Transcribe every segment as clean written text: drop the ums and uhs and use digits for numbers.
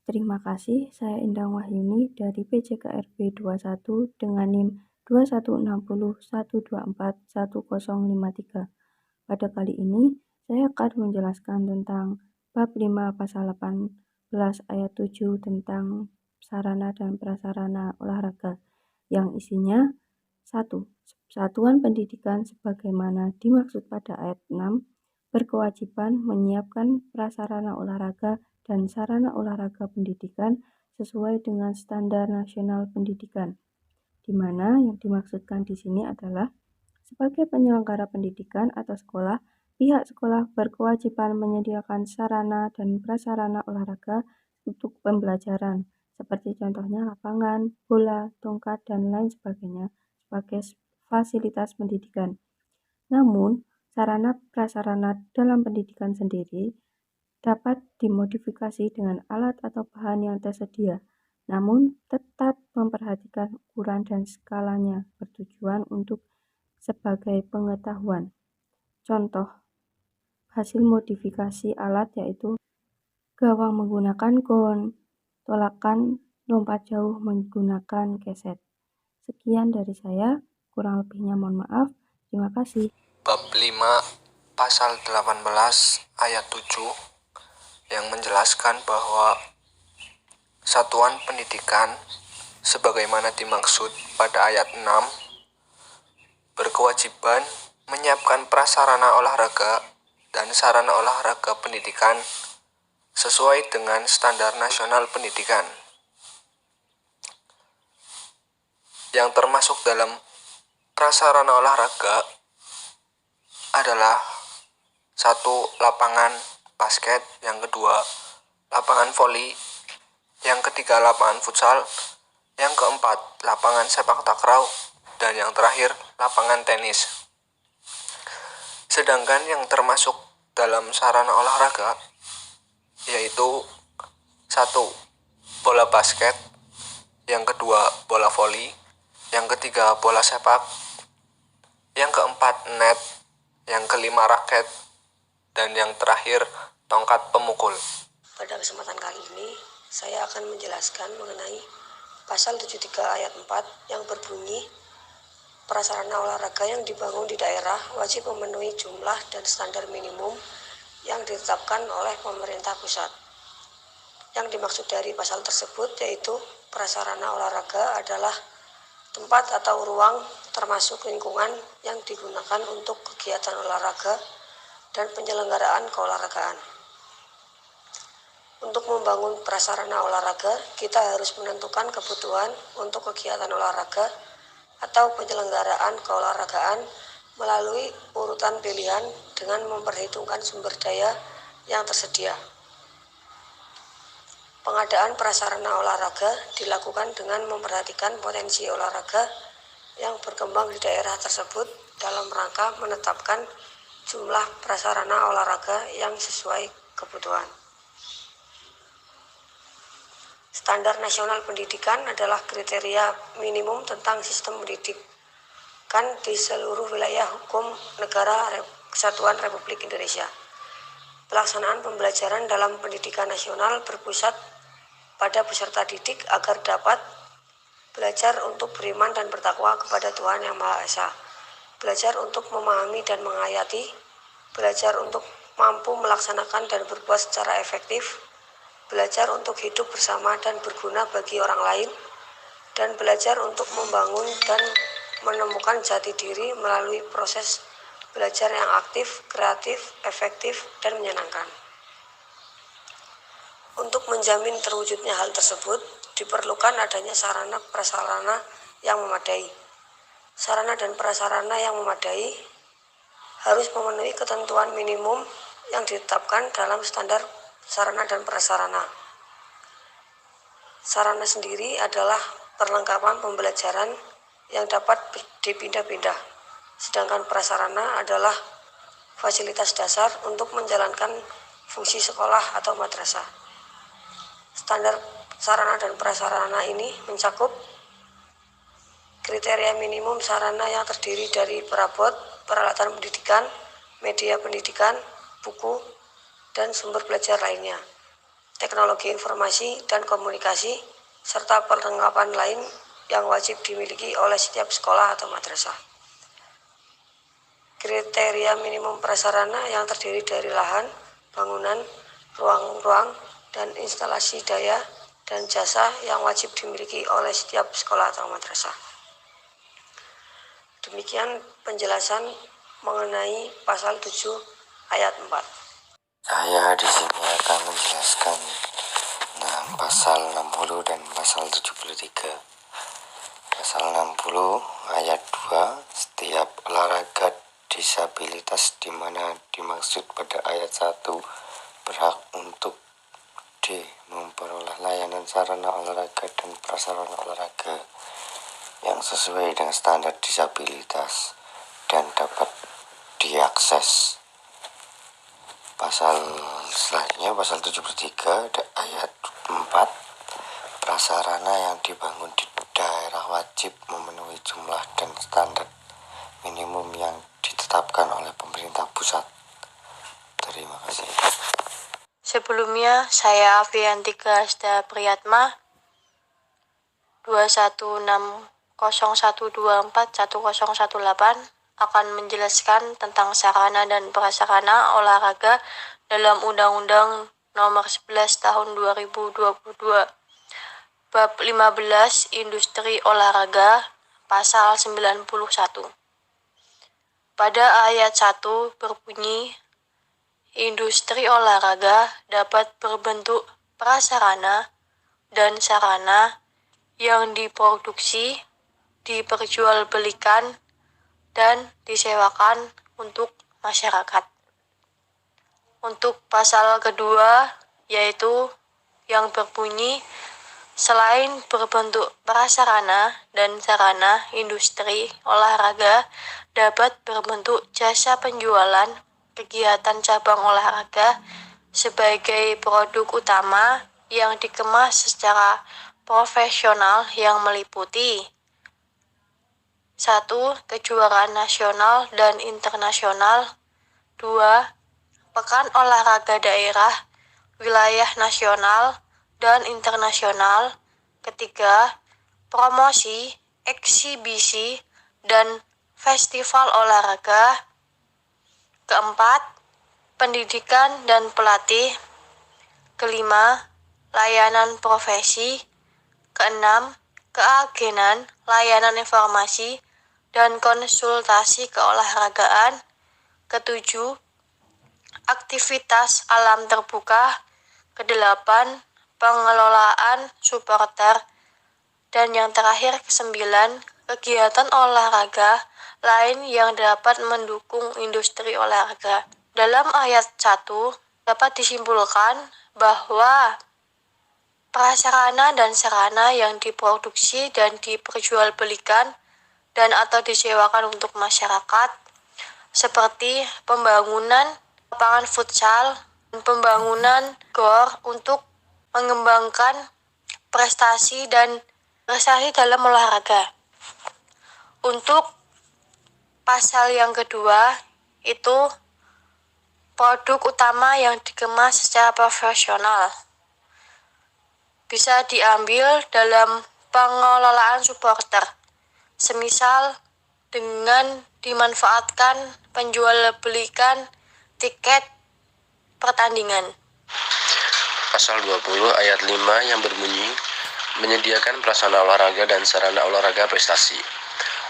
Terima kasih, saya Endang Wahyuni dari PJKRB 21 dengan NIM 216012411053. Pada kali ini, saya akan menjelaskan tentang bab 5 pasal 18 ayat 7 tentang sarana dan prasarana olahraga yang isinya 1. Satuan pendidikan sebagaimana dimaksud pada ayat 6 berkewajiban menyiapkan prasarana olahraga dan sarana olahraga pendidikan sesuai dengan standar nasional pendidikan, di mana yang dimaksudkan di sini adalah sebagai penyelenggara pendidikan atau sekolah, pihak sekolah berkewajiban menyediakan sarana dan prasarana olahraga untuk pembelajaran, seperti contohnya lapangan, bola, tongkat, dan lain sebagainya sebagai fasilitas pendidikan. Namun, sarana prasarana dalam pendidikan sendiri dapat dimodifikasi dengan alat atau bahan yang tersedia, namun tetap memperhatikan ukuran dan skalanya bertujuan untuk sebagai pengetahuan. Contoh hasil modifikasi alat yaitu gawang menggunakan gon, tolakan lompat jauh menggunakan keset. Sekian dari saya, kurang lebihnya mohon maaf. Terima kasih. Bab 5 pasal 18 ayat 7 yang menjelaskan bahwa satuan pendidikan sebagaimana dimaksud pada ayat 6 berkewajiban menyiapkan prasarana olahraga dan sarana olahraga pendidikan sesuai dengan standar nasional pendidikan. Yang termasuk dalam prasarana olahraga adalah 1. Lapangan basket, yang kedua lapangan voli, yang ketiga lapangan futsal, yang keempat lapangan sepak takraw, dan yang terakhir lapangan tenis. Sedangkan yang termasuk dalam sarana olahraga yaitu 1. Bola basket, yang kedua bola voli, yang ketiga bola sepak, yang keempat net, yang kelima raket, dan yang terakhir tongkat pemukul. Pada kesempatan kali ini, saya akan menjelaskan mengenai pasal 73 ayat 4 yang berbunyi prasarana olahraga yang dibangun di daerah wajib memenuhi jumlah dan standar minimum yang ditetapkan oleh pemerintah pusat. Yang dimaksud dari pasal tersebut yaitu prasarana olahraga adalah tempat atau ruang termasuk lingkungan yang digunakan untuk kegiatan olahraga dan penyelenggaraan keolahragaan. Untuk membangun prasarana olahraga, kita harus menentukan kebutuhan untuk kegiatan olahraga atau penyelenggaraan keolahragaan melalui urutan pilihan dengan memperhitungkan sumber daya yang tersedia. Pengadaan prasarana olahraga dilakukan dengan memperhatikan potensi olahraga yang berkembang di daerah tersebut dalam rangka menetapkan jumlah prasarana olahraga yang sesuai kebutuhan. Standar nasional pendidikan adalah kriteria minimum tentang sistem pendidikan di seluruh wilayah hukum negara Kesatuan Republik Indonesia. Pelaksanaan pembelajaran dalam pendidikan nasional berpusat pada peserta didik agar dapat belajar untuk beriman dan bertakwa kepada Tuhan Yang Maha Esa, belajar untuk memahami dan menghayati, belajar untuk mampu melaksanakan dan berbuat secara efektif, belajar untuk hidup bersama dan berguna bagi orang lain, dan belajar untuk membangun dan menemukan jati diri melalui proses belajar yang aktif, kreatif, efektif, dan menyenangkan. Untuk menjamin terwujudnya hal tersebut, diperlukan adanya sarana prasarana yang memadai. Sarana dan prasarana yang memadai harus memenuhi ketentuan minimum yang ditetapkan dalam standar sarana dan prasarana. Sarana sendiri adalah perlengkapan pembelajaran yang dapat dipindah-pindah, sedangkan prasarana adalah fasilitas dasar untuk menjalankan fungsi sekolah atau madrasah. Standar sarana dan prasarana ini mencakup kriteria minimum sarana yang terdiri dari perabot, peralatan pendidikan, media pendidikan, buku, dan sumber belajar lainnya. teknologi informasi dan komunikasi, serta perlengkapan lain yang wajib dimiliki oleh setiap sekolah atau madrasah. Kriteria minimum prasarana yang terdiri dari lahan, bangunan, ruang-ruang, dan instalasi daya dan jasa yang wajib dimiliki oleh setiap sekolah atau madrasah. Demikian penjelasan mengenai pasal 7 ayat 4. Saya di sini akan menjelaskan tentang pasal 60 dan pasal 73. Pasal 60 ayat 2, setiap olahraga disabilitas di mana dimaksud pada ayat 1 berhak untuk memperoleh layanan sarana olahraga dan prasarana olahraga yang sesuai dengan standar disabilitas dan dapat diakses. Pasal selanjutnya, pasal 73 ayat 4, prasarana yang dibangun di daerah wajib memenuhi jumlah dan standar minimum yang ditetapkan oleh pemerintah pusat. Terima kasih. Sebelumnya, saya Aviantika Asda Priyatma 21601241018 akan menjelaskan tentang sarana dan prasarana olahraga dalam Undang-Undang Nomor 11 Tahun 2022. Bab 15 Industri Olahraga Pasal 91. Pada ayat 1 berbunyi, industri olahraga dapat berbentuk prasarana dan sarana yang diproduksi, diperjualbelikan, dan disewakan untuk masyarakat. Untuk pasal kedua, yaitu yang berbunyi, selain berbentuk prasarana dan sarana, industri olahraga dapat berbentuk jasa penjualan kegiatan cabang olahraga sebagai produk utama yang dikemas secara profesional yang meliputi 1. Kejuaraan nasional dan internasional. 2. Pekan olahraga daerah, wilayah nasional, dan internasional. 3. Promosi, eksibisi, dan festival olahraga. 4. Pendidikan dan pelatih. 5. Layanan profesi. 6. Keagenan, layanan informasi, dan konsultasi keolahragaan. 7. Aktivitas alam terbuka. 8. Pengelolaan supporter. Dan yang terakhir 9. Kegiatan olahraga lain yang dapat mendukung industri olahraga. Dalam ayat 1 dapat disimpulkan bahwa prasarana dan sarana yang diproduksi dan diperjualbelikan dan atau disewakan untuk masyarakat seperti pembangunan lapangan futsal dan pembangunan gor untuk mengembangkan prestasi dalam olahraga. Untuk pasal yang kedua, itu produk utama yang dikemas secara profesional. Bisa diambil dalam pengelolaan supporter, semisal dengan dimanfaatkan penjual-belikan tiket pertandingan. Pasal 20 ayat 5 yang berbunyi, menyediakan prasarana olahraga dan sarana olahraga prestasi.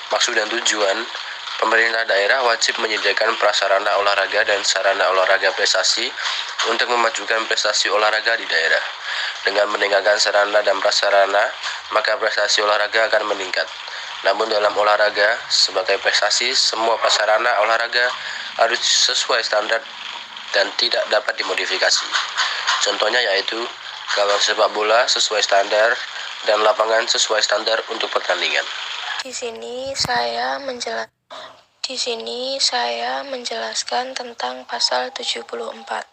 Maksud dan tujuan, pemerintah daerah wajib menyediakan prasarana olahraga dan sarana olahraga prestasi untuk memajukan prestasi olahraga di daerah. Dengan meningkatkan sarana dan prasarana, maka prestasi olahraga akan meningkat. Namun dalam olahraga, sebagai prestasi, semua prasarana olahraga harus sesuai standar dan tidak dapat dimodifikasi. Contohnya yaitu gawang sepak bola sesuai standar dan lapangan sesuai standar untuk pertandingan. Di sini saya menjelaskan tentang pasal 74,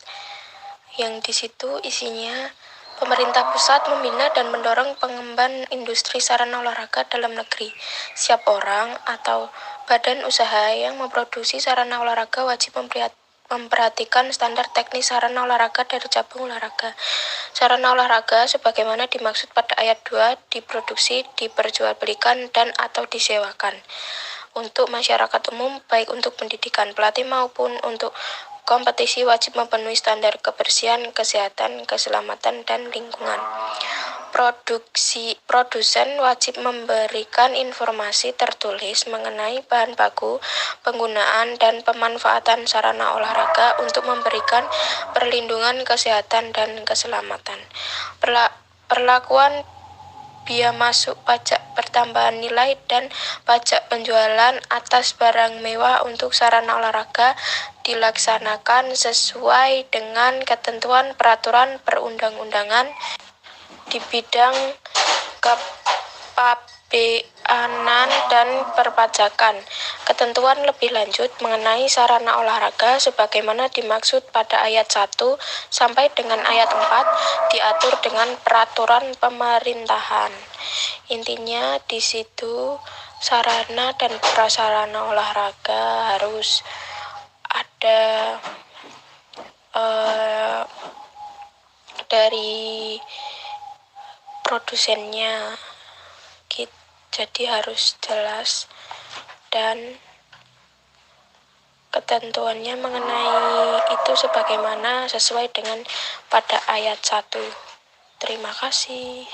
yang di situ isinya pemerintah pusat membina dan mendorong pengembangan industri sarana olahraga dalam negeri. Setiap orang atau badan usaha yang memproduksi sarana olahraga wajib memperhatikan standar teknis sarana olahraga dari cabang olahraga. Sarana olahraga sebagaimana dimaksud pada ayat 2 diproduksi, diperjualbelikan, dan atau disewakan untuk masyarakat umum, baik untuk pendidikan pelatih maupun untuk kompetisi, wajib memenuhi standar kebersihan, kesehatan, keselamatan, dan lingkungan. Produsen wajib memberikan informasi tertulis mengenai bahan baku, penggunaan, dan pemanfaatan sarana olahraga untuk memberikan perlindungan kesehatan dan keselamatan. Perlakuan biaya masuk, pajak pertambahan nilai, dan pajak penjualan atas barang mewah untuk sarana olahraga dilaksanakan sesuai dengan ketentuan peraturan perundang-undangan di bidang kepabeanan dan perpajakan. Ketentuan lebih lanjut mengenai sarana olahraga sebagaimana dimaksud pada ayat 1 sampai dengan ayat 4 diatur dengan peraturan pemerintahan. Intinya di situ sarana dan prasarana olahraga harus ada dari produsennya, jadi harus jelas dan ketentuannya mengenai itu sebagaimana sesuai dengan pada ayat 1. Terima kasih.